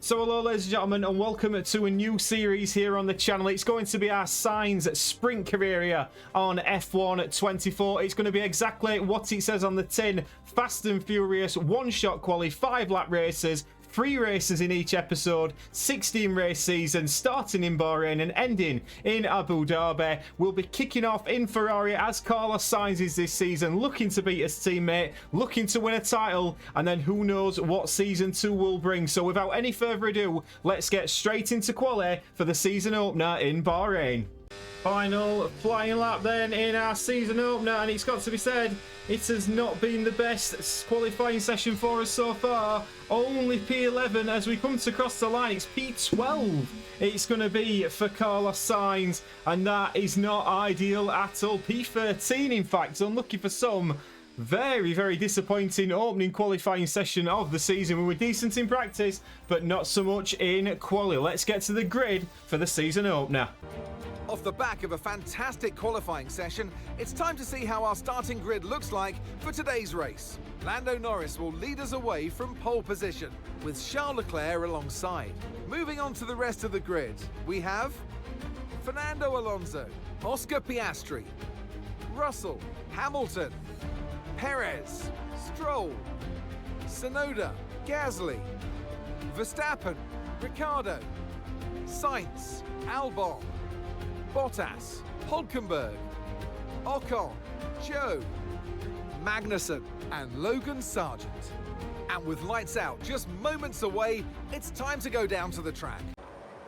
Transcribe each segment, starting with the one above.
So hello ladies and gentlemen, and welcome to a new series here on the channel. It's going to be our Sainz sprint career here on F1 24. It's going to be exactly what it says on the tin. Fast and Furious, one-shot quali, 5-lap races, 3 races in each episode, 16 race season, starting in Bahrain and ending in Abu Dhabi. We'll be kicking off in Ferrari as Carlos Sainz is this season, looking to beat his teammate, looking to win a title, and then who knows what season 2 will bring. So without any further ado, let's get straight into quali for the season opener in Bahrain. Final flying lap then in our season opener, and it's got to be said, it has not been the best qualifying session for us so far. Only P11 as we come to cross the line. It's P12 it's going to be for Carlos Sainz, and that is not ideal at all. P13 in fact, unlucky for some. Very disappointing opening qualifying session of the season. We were decent in practice, but not so much in quali. Let's get to the grid for the season opener. Off the back of a fantastic qualifying session, it's time to see how our starting grid looks like for today's race. Lando Norris will lead us away from pole position, with Charles Leclerc alongside. Moving on to the rest of the grid, we have Fernando Alonso, Oscar Piastri, Russell, Hamilton, Perez, Stroll, Tsunoda, Gasly, Verstappen, Ricciardo, Sainz, Albon, Bottas, Hulkenberg, Ocon, Joe, Magnussen, and Logan Sargent. And with lights out just moments away, it's time to go down to the track.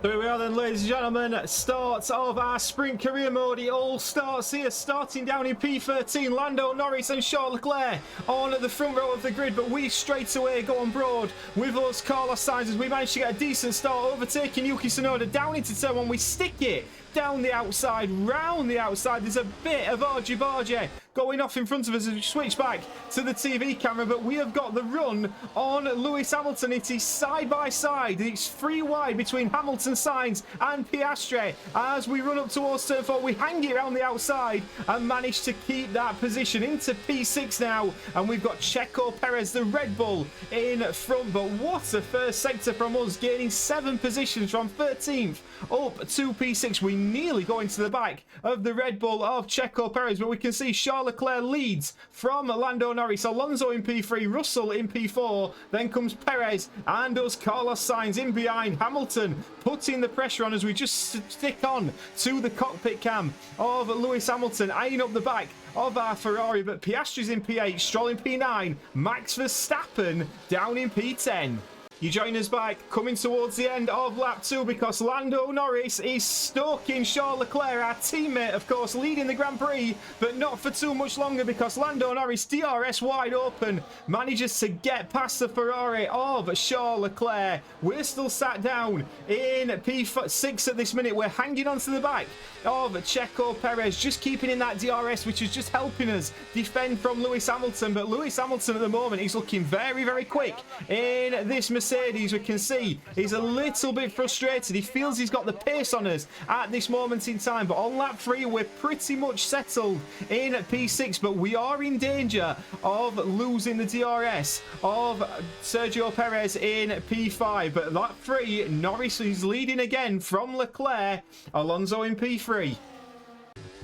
So here we are then, ladies and gentlemen, start of our sprint career mode. It all starts here, starting down in P13, Lando Norris and Charles Leclerc on the front row of the grid, but we straight away go on broad with us, Carlos Sainz, as we managed to get a decent start, overtaking Yuki Tsunoda down into turn 1. We stick it down the outside, round the outside. There's a bit of argy-bargy going off in front of us as we switch back to the TV camera, but we have got the run on Lewis Hamilton. It is side by side. It's 3 wide between Hamilton, Sainz and Piastri. As we run up towards turn 4, we hang it around the outside and manage to keep that position into P6 now, and we've got Checo Perez, the Red Bull, in front. But what a first sector from us, gaining 7 positions from 13th up to P6. We nearly go into the back of the Red Bull of Checo Perez, but we can see Charles Leclerc leads from Lando Norris, Alonso in P3, Russell in P4, then comes Perez and us Carlos Sainz in behind. Hamilton putting the pressure on as we just stick on to the cockpit cam of Lewis Hamilton, eyeing up the back of our Ferrari, but Piastri's in P8, Stroll in P9, Max Verstappen down in P10. You join us back coming towards the end of lap 2 because Lando Norris is stalking Charles Leclerc, our teammate, of course, leading the Grand Prix, but not for too much longer because Lando Norris, DRS wide open, manages to get past the Ferrari of Charles Leclerc. We're still sat down in P6 at this minute. We're hanging on to the back of Checo Perez, just keeping in that DRS, which is just helping us defend from Lewis Hamilton. But Lewis Hamilton at the moment, he's looking very quick in this Mercedes. We can see he's a little bit frustrated. He feels he's got the pace on us at this moment in time, but on lap 3 we're pretty much settled in P6, but we are in danger of losing the DRS of Sergio Perez in P5. But lap 3, Norris is leading again from Leclerc, Alonso in P3.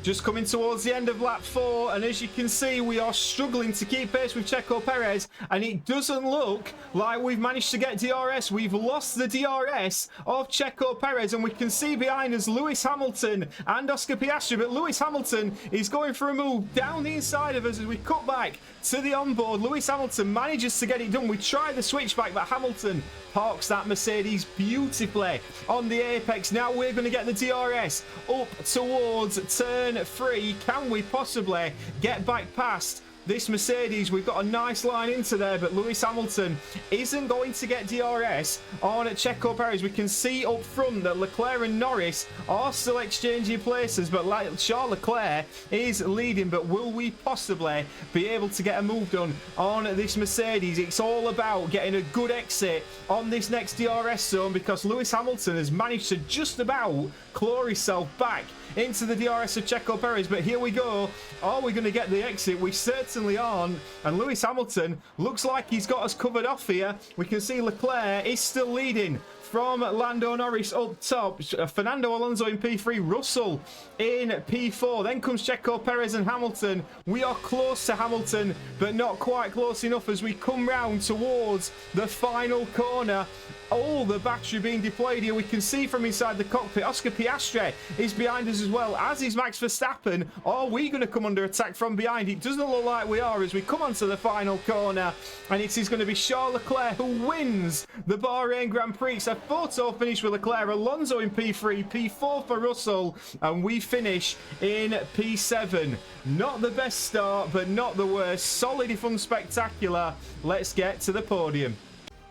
Just coming towards the end of lap 4, and as you can see, we are struggling to keep pace with Checo Perez, and it doesn't look like we've managed to get DRS. We've lost the DRS of Checo Perez, and we can see behind us Lewis Hamilton and Oscar Piastri, but Lewis Hamilton is going for a move down the inside of us as we cut back to the onboard. Lewis Hamilton manages to get it done. We try the switchback, but Hamilton parks that Mercedes beautifully on the apex. Now we're going to get the DRS up towards turn 3. Can we possibly get back past this Mercedes? We've got a nice line into there, but Lewis Hamilton isn't going to get DRS on Checo Perez. We can see up front that Leclerc and Norris are still exchanging places, but Charles Leclerc is leading. But will we possibly be able to get a move done on this Mercedes? It's all about getting a good exit on this next DRS zone because Lewis Hamilton has managed to just about claw himself back into the DRS of Checo Perez. But here we go. Are we going to get the exit? We certainly certainly aren't. And Lewis Hamilton looks like he's got us covered off here. We can see Leclerc is still leading from Lando Norris up top. Fernando Alonso in P3, Russell in P4. Then comes Checo Perez and Hamilton. We are close to Hamilton, but not quite close enough as we come round towards the final corner. All the battery being deployed here. We can see from inside the cockpit, Oscar Piastri is behind us as well, as is Max Verstappen. Are we going to come under attack from behind? It doesn't look like we are as we come onto the final corner, and it is going to be Charles Leclerc who wins the Bahrain Grand Prix. It's a photo finish with Leclerc, Alonso in P3, P4 for Russell, and we finish in P7. Not the best start, but not the worst. Solid if unspectacular. Let's get to the podium.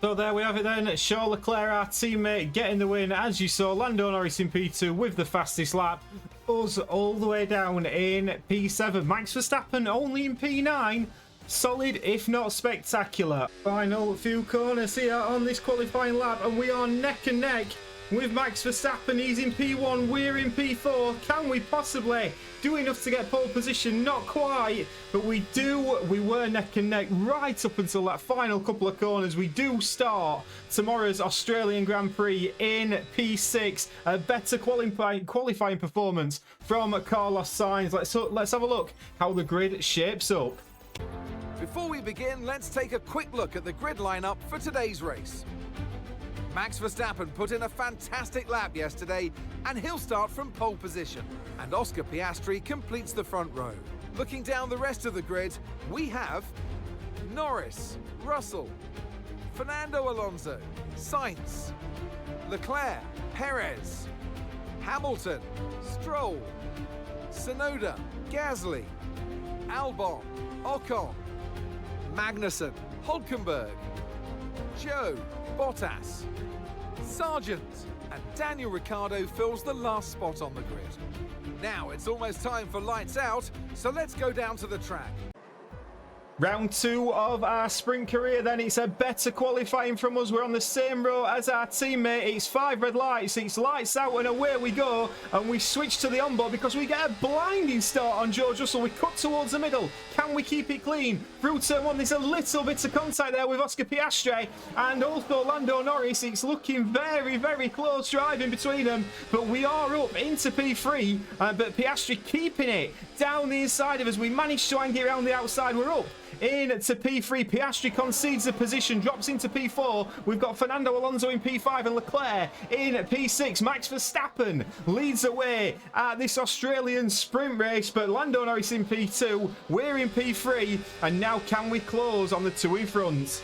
So there we have it then, Charles Leclerc, our teammate, getting the win. As you saw, Lando Norris in P2 with the fastest lap. Us all the way down in P7. Max Verstappen only in P9. Solid, if not spectacular. Final few corners here on this qualifying lap, and we are neck and neck with Max Verstappen. He's in P1, we're in P4. Can we possibly do enough to get pole position? Not quite, but we do. We were neck and neck right up until that final couple of corners. We do start tomorrow's Australian Grand Prix in P6. A better qualifying performance from Carlos Sainz. Let's have a look how the grid shapes up. Before we begin, let's take a quick look at the grid lineup for today's race. Max Verstappen put in a fantastic lap yesterday, and he'll start from pole position. And Oscar Piastri completes the front row. Looking down the rest of the grid, we have Norris, Russell, Fernando Alonso, Sainz, Leclerc, Perez, Hamilton, Stroll, Tsunoda, Gasly, Albon, Ocon, Magnussen, Hülkenberg, Joe, Bottas, Sargent, and Daniel Ricciardo fills the last spot on the grid. Now it's almost time for lights out, so let's go down to the track. Round 2 of our sprint career then. It's a better qualifying from us. We're on the same row as our teammate. It's 5 red lights. It's lights out and away we go. And we switch to the onboard because we get a blinding start on George Russell. We cut towards the middle. Can we keep it clean? Through turn 1, there's a little bit of contact there with Oscar Piastri and also Lando Norris. It's looking very, very close driving between them. But we are up into P3. But Piastri keeping it down the inside of us. We managed to hang it around the outside. We're up into P3. Piastri concedes the position, drops into P4. We've got Fernando Alonso in P5 and Leclerc in P6. Max Verstappen leads away at this Australian sprint race, but Lando Norris in P2. We're in P3, and now can we close on the two in front?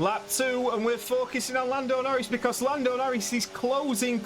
Lap 2, and we're focusing on Lando Norris because Lando Norris is closing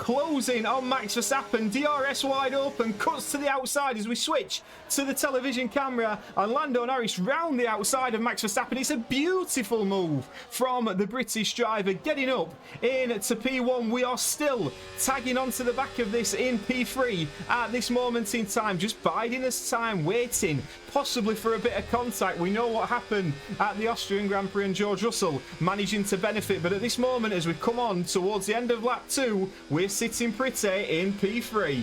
on Max Verstappen. DRS wide open, cuts to the outside as we switch to the television camera, and Lando Norris round the outside of Max Verstappen. It's a beautiful move from the British driver, getting up into P1. We are still tagging onto the back of this in P3 at this moment in time, just biding us time, waiting possibly for a bit of contact. We know what happened at the Austrian Grand Prix and George Russell managing to benefit, but at this moment as we come on towards the end of lap 2, we're sitting pretty in P3.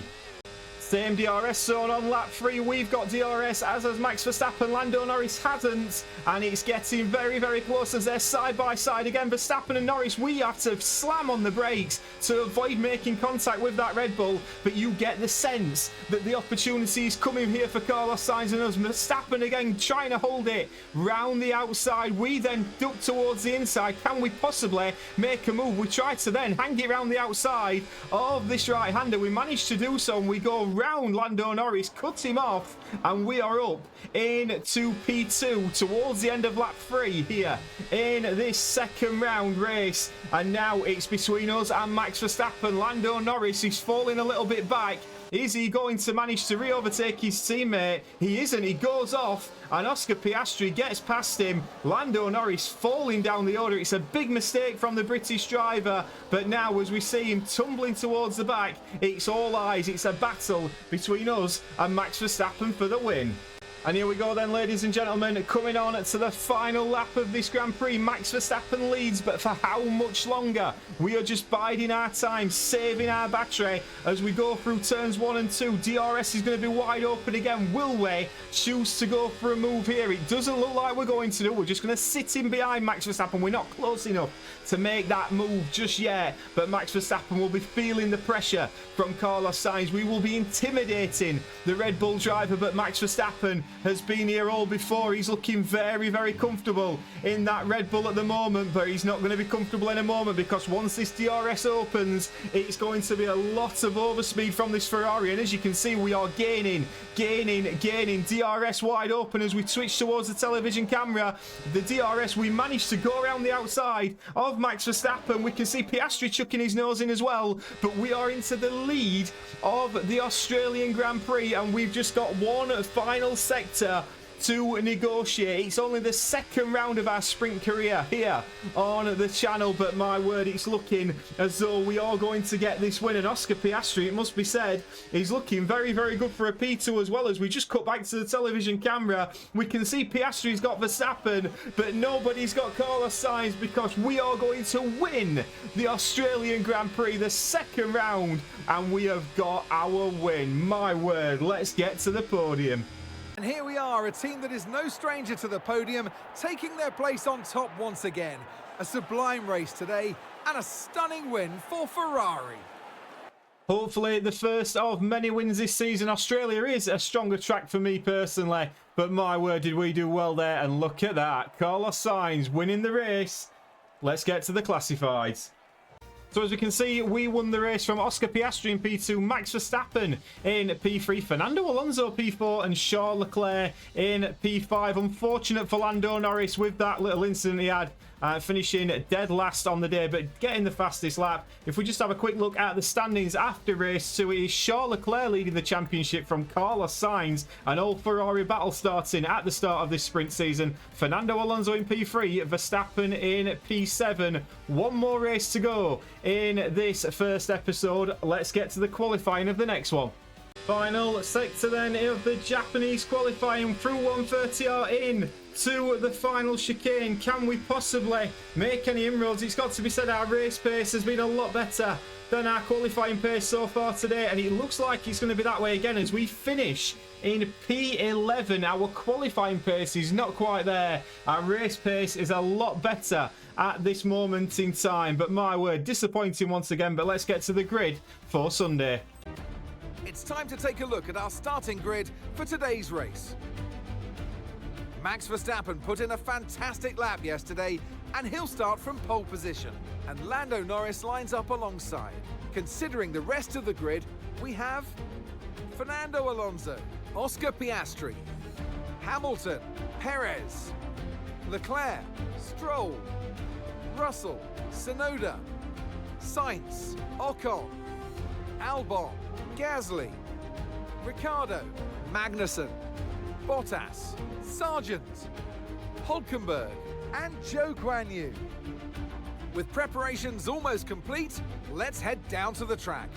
Same DRS zone on lap 3. We've got DRS, as has Max Verstappen. Lando Norris hasn't, and it's getting very, very close as they're side by side again. Verstappen and Norris, we have to slam on the brakes to avoid making contact with that Red Bull, but you get the sense that the opportunity is coming here for Carlos Sainz and us. Verstappen again trying to hold it round the outside. We then duck towards the inside. Can we possibly make a move? We try to then hang it around the outside of this right-hander. We managed to do so, and we go round Lando Norris, cut him off, and we are up into P2 towards the end of lap 3 here in this second round race. And now it's between us and Max Verstappen. Lando Norris is falling a little bit back. Is he going to manage to re-overtake his teammate? He isn't. He goes off, and Oscar Piastri gets past him. Lando Norris falling down the order. It's a big mistake from the British driver, but now as we see him tumbling towards the back, it's all eyes. It's a battle between us and Max Verstappen for the win. And here we go then, ladies and gentlemen, coming on to the final lap of this Grand Prix. Max Verstappen leads, but for how much longer? We are just biding our time, saving our battery as we go through turns 1 and 2. DRS is going to be wide open again. Will we choose to go for a move here? It doesn't look like we're going to do. We're just going to sit in behind Max Verstappen. We're not close enough to make that move just yet, but Max Verstappen will be feeling the pressure from Carlos Sainz. We will be intimidating the Red Bull driver, but Max Verstappen has been here all before. He's looking very, very comfortable in that Red Bull at the moment, but he's not going to be comfortable in a moment because once this DRS opens, it's going to be a lot of overspeed from this Ferrari, and as you can see, we are gaining. DRS wide open as we switch towards the television camera. The DRS, we managed to go around the outside of Max Verstappen. We can see Piastri chucking his nose in as well, but we are into the lead of the Australian Grand Prix, and we've just got one final sector to negotiate. It's only the second round of our sprint career here on the channel, but my word, it's looking as though we are going to get this win. And Oscar Piastri, it must be said, is looking very, very good for a P2 as well. As we just cut back to the television camera, we can see Piastri's got Verstappen, but nobody's got Carlos Sainz, because we are going to win the Australian Grand Prix, the second round, and we have got our win. My word, let's get to the podium. And here we are, a team that is no stranger to the podium, taking their place on top once again. A sublime race today and a stunning win for Ferrari. Hopefully the first of many wins this season. Australia is a stronger track for me personally, but my word, did we do well there. And look at that, Carlos Sainz winning the race. Let's get to the classifieds. So as we can see, we won the race from Oscar Piastri in P2, Max Verstappen in P3, Fernando Alonso P4, and Charles Leclerc in P5. Unfortunate for Lando Norris with that little incident he had, finishing dead last on the day, but getting the fastest lap. If we just have a quick look at the standings after race 2, it is Charles Leclerc leading the championship from Carlos Sainz. An old Ferrari battle starting at the start of this sprint season. Fernando Alonso in P3, Verstappen in P7. One more race to go in this first episode. Let's get to the qualifying of the next one. Final sector then of the Japanese qualifying through 130R in to the final chicane. Can we possibly make any inroads? It's got to be said, our race pace has been a lot better than our qualifying pace so far today, and it looks like it's going to be that way again as we finish in P11. Our qualifying pace is not quite there. Our race pace is a lot better at this moment in time, but my word, disappointing once again. But let's get to the grid for Sunday. It's time to take a look at our starting grid for today's race. Max Verstappen put in a fantastic lap yesterday, and he'll start from pole position. And Lando Norris lines up alongside. Considering the rest of the grid, we have Fernando Alonso, Oscar Piastri, Hamilton, Perez, Leclerc, Stroll, Russell, Tsunoda, Sainz, Ocon, Albon, Gasly, Ricciardo, Magnussen, Bottas, Sargent, Hulkenberg, and Zhou Guanyu. With preparations almost complete, let's head down to the track.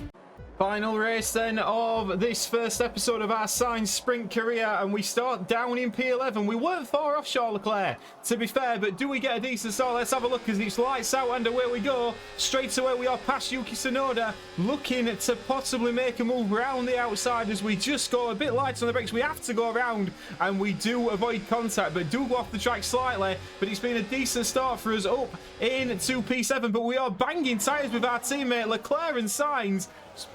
Final race then of this first episode of our Sainz sprint career, and we start down in P11. We weren't far off Charles Leclerc, to be fair, but do we get a decent start? Let's have a look as it's lights out and away we go. Straight away we are past Yuki Tsunoda, looking to possibly make a move around the outside as we just go a bit light on the brakes. We have to go around, and we do avoid contact, but do go off the track slightly. But it's been a decent start for us up into P7, but we are banging tyres with our teammate Leclerc and Sainz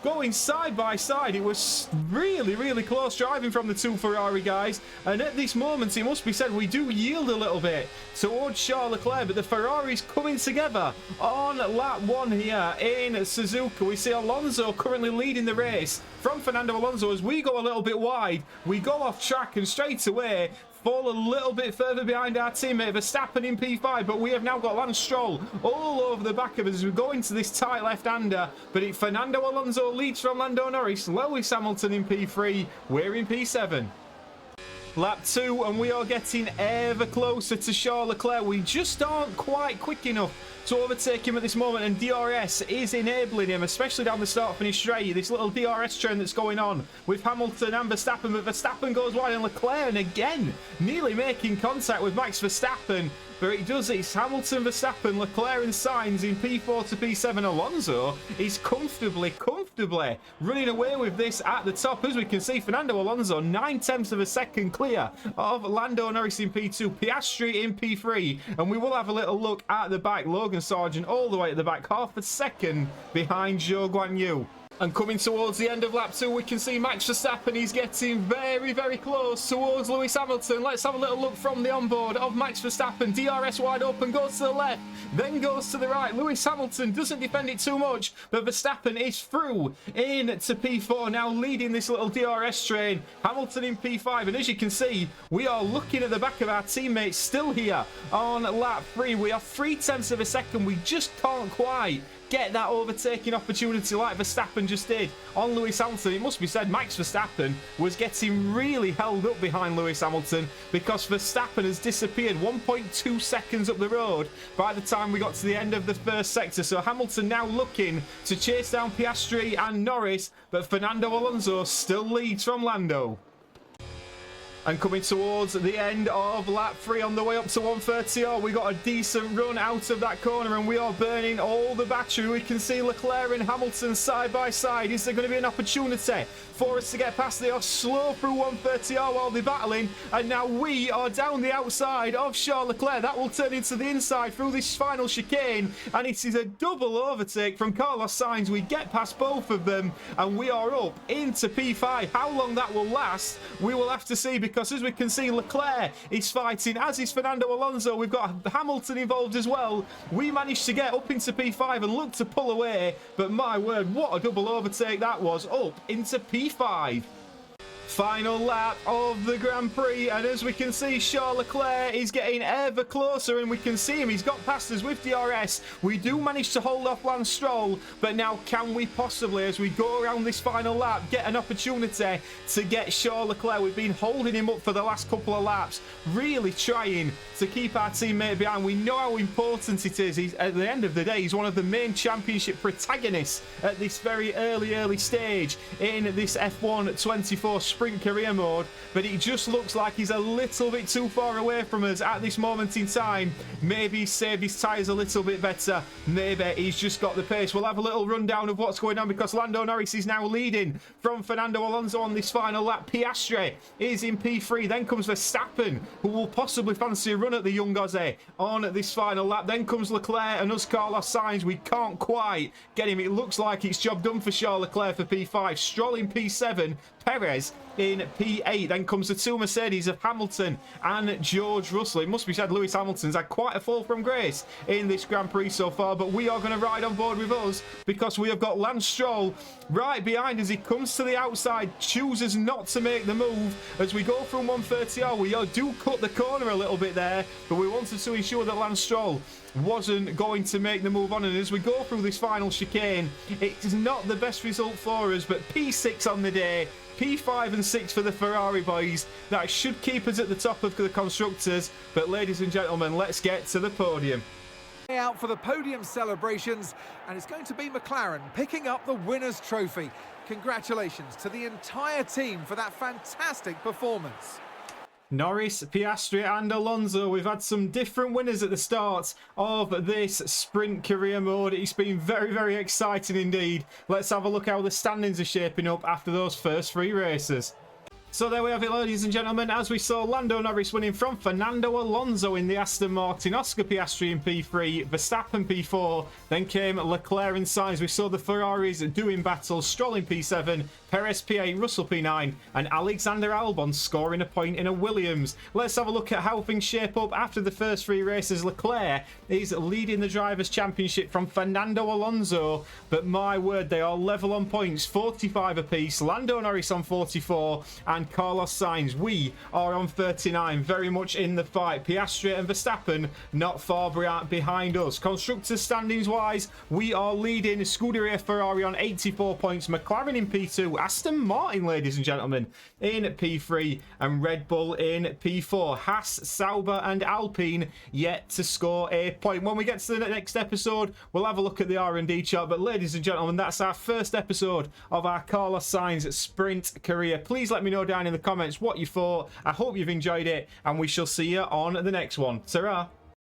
going side by side. It was really, really close driving from the two Ferrari guys, and at this moment it must be said we do yield a little bit towards Charles Leclerc, but the Ferraris coming together on lap 1 here in Suzuka. We see Alonso currently leading the race from Fernando Alonso. As we go a little bit wide, we go off track and straight away fall a little bit further behind our teammate Verstappen in P5, but we have now got Lance Stroll all over the back of us as we go into this tight left-hander. But Fernando Alonso leads from Lando Norris, Lewis Hamilton in P3, we're in P7. Lap 2, and we are getting ever closer to Charles Leclerc. We just aren't quite quick enough to overtake him at this moment, and DRS is enabling him, especially down the start-finish straight. This little DRS trend that's going on with Hamilton and Verstappen, but Verstappen goes wide, and Leclerc, and again, nearly making contact with Max Verstappen. But it does, it's Hamilton, Verstappen, Leclerc and Sainz in P4 to P7. Alonso is comfortably running away with this at the top. As we can see, Fernando Alonso 9/10 of a second clear of Lando Norris in P2, Piastri in P3. And we will have a little look at the back. Logan Sargent all the way at the back, half a second behind Zhou Guanyu. And coming towards the end of lap 2, we can see Max Verstappen. He's getting very close towards Lewis Hamilton. Let's have a little look from the onboard of Max Verstappen. DRS wide open, goes to the left, then goes to the right. Lewis Hamilton doesn't defend it too much, but Verstappen is through into P4, now leading this little DRS train. Hamilton in P5, and as you can see, we are looking at the back of our teammates still here on lap 3. We are 0.3 of a second. We just can't quite get that overtaking opportunity like Verstappen just did on Lewis Hamilton. It must be said, Max Verstappen was getting really held up behind Lewis Hamilton because Verstappen has disappeared 1.2 seconds up the road by the time we got to the end of the first sector. So Hamilton now looking to chase down Piastri and Norris, but Fernando Alonso still leads from Lando. And coming towards the end of lap 3 on the way up to 130, we got a decent run out of that corner and we are burning all the battery. We can see Leclerc and Hamilton side by side. Is there going to be an opportunity for us to get past? They are slow through 130 while they're battling, and now we are down the outside of Charles Leclerc. That will turn into the inside through this final chicane, and it is a double overtake from Carlos Sainz. We get past both of them and we are up into P5. How long that will last, we will have to see, because as we can see, Leclerc is fighting, as is Fernando Alonso. We've got Hamilton involved as well. We managed to get up into P5 and look to pull away, but my word, what a double overtake that was, up into P5. Final lap of the Grand Prix, and as we can see, Charles Leclerc is getting ever closer, and we can see him. He's got past us with DRS. We do manage to hold off Lance Stroll, but now can we possibly, as we go around this final lap, get an opportunity to get Charles Leclerc? We've been holding him up for the last couple of laps, really trying to keep our teammate behind. We know how important it is. At the end of the day, he's one of the main championship protagonists at this very early stage in this F1 24 sprint career mode, but it just looks like he's a little bit too far away from us at this moment in time. Maybe he's saved his tyres a little bit better. Maybe he's just got the pace. We'll have a little rundown of what's going on, because Lando Norris is now leading from Fernando Alonso on this final lap. Piastri is in P3. Then comes Verstappen, who will possibly fancy a run at the young Aussie on this final lap. Then comes Leclerc and us, Carlos Sainz. We can't quite get him. It looks like it's job done for Charles Leclerc for P5. Stroll in P7. Perez in P8. Then comes the two Mercedes of Hamilton and George Russell. It must be said, Lewis Hamilton's had quite a fall from grace in this Grand Prix so far, but we are going to ride on board with us, because we have got Lance Stroll right behind us. He comes to the outside, chooses not to make the move as we go from 130. We do cut the corner a little bit there, but we wanted to ensure that Lance Stroll wasn't going to make the move on. And as we go through this final chicane, it's not the best result for us, but P6 on the day, P5 and 6 for the Ferrari boys. That should keep us at the top of the constructors. But ladies and gentlemen, let's get to the podium. Out for the podium celebrations, and it's going to be McLaren picking up the winner's trophy. Congratulations to the entire team for that fantastic performance. Norris, Piastri and Alonso. We've had some different winners at the start of this sprint career mode. It's been very exciting indeed. Let's have a look how the standings are shaping up after those first 3 races. So there we have it, ladies and gentlemen, as we saw Lando Norris winning from Fernando Alonso in the Aston Martin, Oscar Piastri in P3, Verstappen P4, then came Leclerc and Sainz. We saw the Ferraris doing battle, Stroll in P7, Perez P8, Russell P9, and Alexander Albon scoring a point in a Williams. Let's have a look at how things shape up after the first 3 races. Leclerc is leading the Drivers' Championship from Fernando Alonso, but my word, they are level on points, 45 apiece. Lando Norris on 44, and and Carlos Sainz. We are on 39, very much in the fight. Piastri and Verstappen not far behind us. Constructors standings wise, we are leading Scuderia Ferrari on 84 points, McLaren in P2, Aston Martin, ladies and gentlemen, in P3, and Red Bull in P4. Haas, Sauber and Alpine yet to score a point. When we get to the next episode, we'll have a look at the R&D chart. But ladies and gentlemen, that's our first episode of our Carlos Sainz sprint career. Please let me know down in the comments what you thought. I hope you've enjoyed it, and we shall see you on the next one. Ta-ra!